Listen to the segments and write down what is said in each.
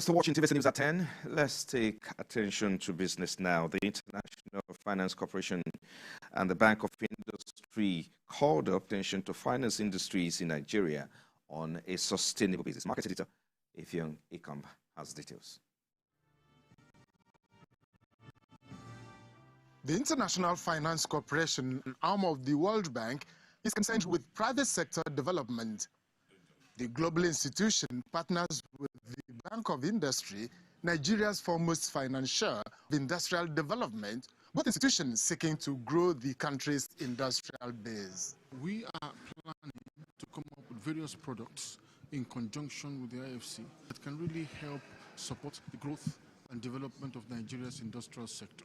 Still watching TVC News at 10. Let's take attention to business now. The International Finance Corporation and the Bank of Industry called up attention to finance industries in Nigeria on a sustainable basis. Market editor Ifeong Ikamb has details. The International Finance Corporation, an arm of the World Bank, is concerned with private sector development. The global institution partners with the Bank of Industry, Nigeria's foremost financier of industrial development, both institutions seeking to grow the country's industrial base. We are planning to come up with various products in conjunction with the IFC that can really help support the growth and development of Nigeria's industrial sector.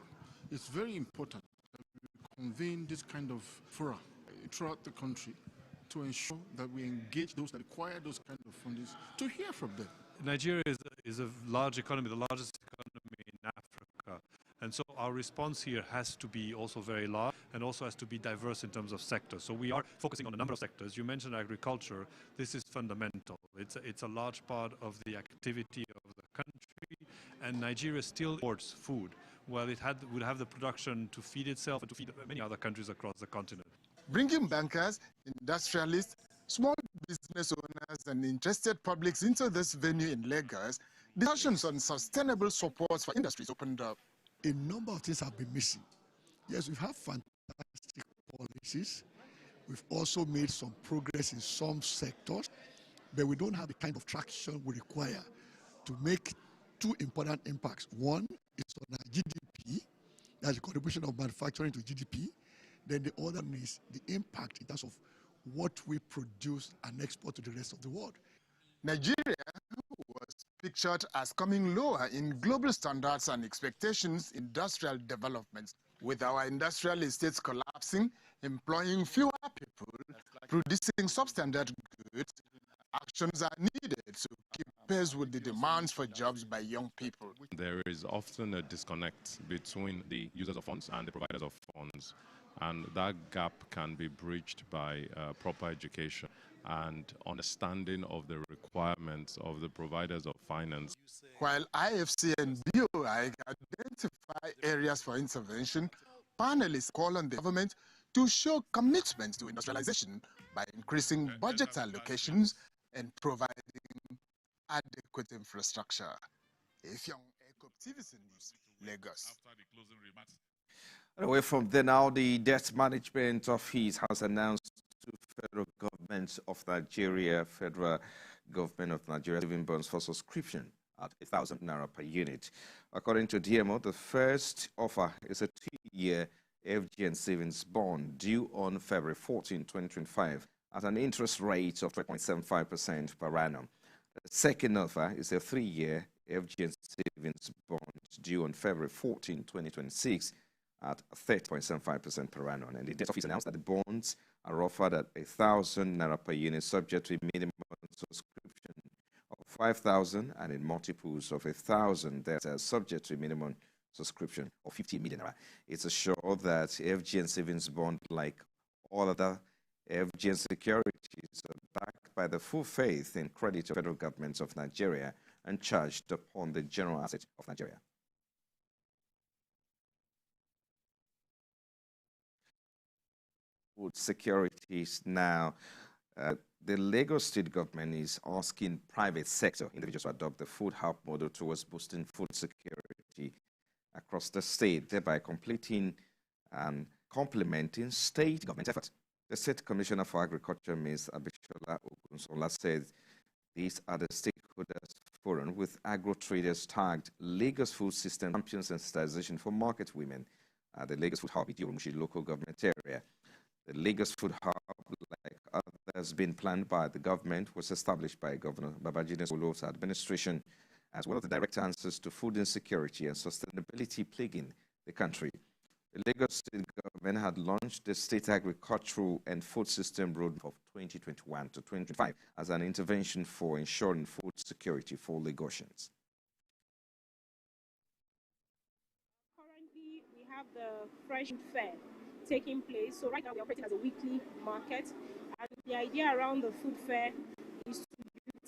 It's very important that we convene this kind of fora throughout the country to ensure that we engage those that require those kind of fundings to hear from them. Nigeria is a large economy, the largest economy in Africa. And so our response here has to be also very large and also has to be diverse in terms of sectors. So we are focusing on a number of sectors. You mentioned agriculture. This is fundamental. It's a large part of the activity of the country, and Nigeria still imports food. Well, it would have the production to feed itself and to feed many other countries across the continent. Bringing bankers, industrialists, small business owners and interested publics into this venue in Lagos, discussions on sustainable supports for industries opened up. A number of things have been missing. Yes, we've had fantastic policies. We've also made some progress in some sectors, but we don't have the kind of traction we require to make two important impacts. One is on our GDP, that's the contribution of manufacturing to GDP. Then the other one is the impact in terms of what we produce and export to the rest of the world. Nigeria was pictured as coming lower in global standards and expectations in industrial development. With our industrial estates collapsing, employing fewer people, producing substandard goods, actions are needed to keep pace with the demands for jobs by young people. There is often a disconnect between the users of funds and the providers of funds. And that gap can be breached by proper education and understanding of the requirements of the providers of finance. While IFC and BOI identify areas for intervention, panelists call on the government to show commitment to industrialization by increasing budget allocations and providing adequate infrastructure. Ifeong Ikamb, TVC News, Lagos. Away from there now, the Debt Management Office has announced to federal government of Nigeria, giving bonds for subscription at 1,000 naira per unit. According to DMO, the first offer is a 2-year FGN savings bond due on February 14, 2025 at an interest rate of 3.75% per annum. The second offer is a 3-year FGN savings bond due on February 14, 2026 at 30.75% per annum. And the debt office announced that the bonds are offered at 1,000 naira per unit, subject to a minimum subscription of 5,000 and in multiples of 1,000 that are subject to a minimum subscription of 50 million naira. It's assured that FGN savings bond, like all other FGN securities, are backed by the full faith and credit of federal government of Nigeria and charged upon the general asset of Nigeria. Food securities now. The Lagos state government is asking private sector individuals to adopt the food hub model towards boosting food security across the state, thereby completing and complementing state government efforts. The State Commissioner for Agriculture, Ms. Abishola Ogunsola, said these are the stakeholders forum with agro-traders tagged Lagos Food System Champions Sensitization for Market Women at the Lagos Food Hub, Idioromushi local government area. The Lagos Food Hub, like others been planned by the government, was established by Governor Babajide Sanwo-Olu's administration as one of the direct answers to food insecurity and sustainability plaguing the country. The Lagos state government had launched the State Agricultural and Food System Roadmap of 2021 to 2025 as an intervention for ensuring food security for Lagosians. Currently, we have the Fresh Fair taking place. So right now we're operating as a weekly market, and the idea around the food fair is to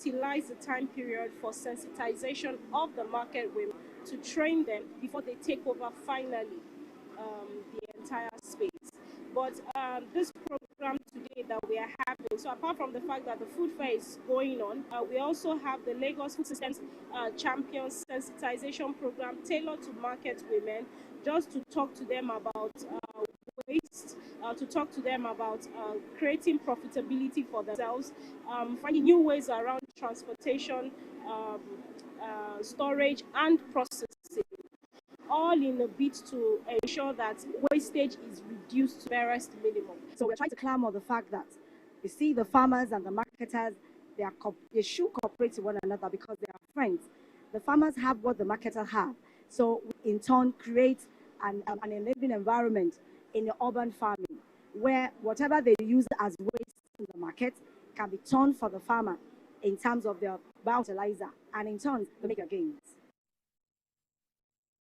utilize the time period for sensitization of the market women to train them before they take over finally the entire space. But this program today that we are having, so apart from the fact that the food fair is going on, we also have the Lagos Food Systems Champions Sensitization Program tailored to market women, just to talk to them about waste, to talk to them about creating profitability for themselves, finding new ways around transportation, storage, and processing, all in a bid to ensure that wastage is reduced to barest minimum. So we're trying to clamor the fact that you see the farmers and the marketers, they should cooperate with one another because they are friends. The farmers have what the marketers have. So we in turn create an enabling environment in the urban farming where whatever they use as waste in the market can be turned for the farmer in terms of their fertilizer, and in turn they make a gains.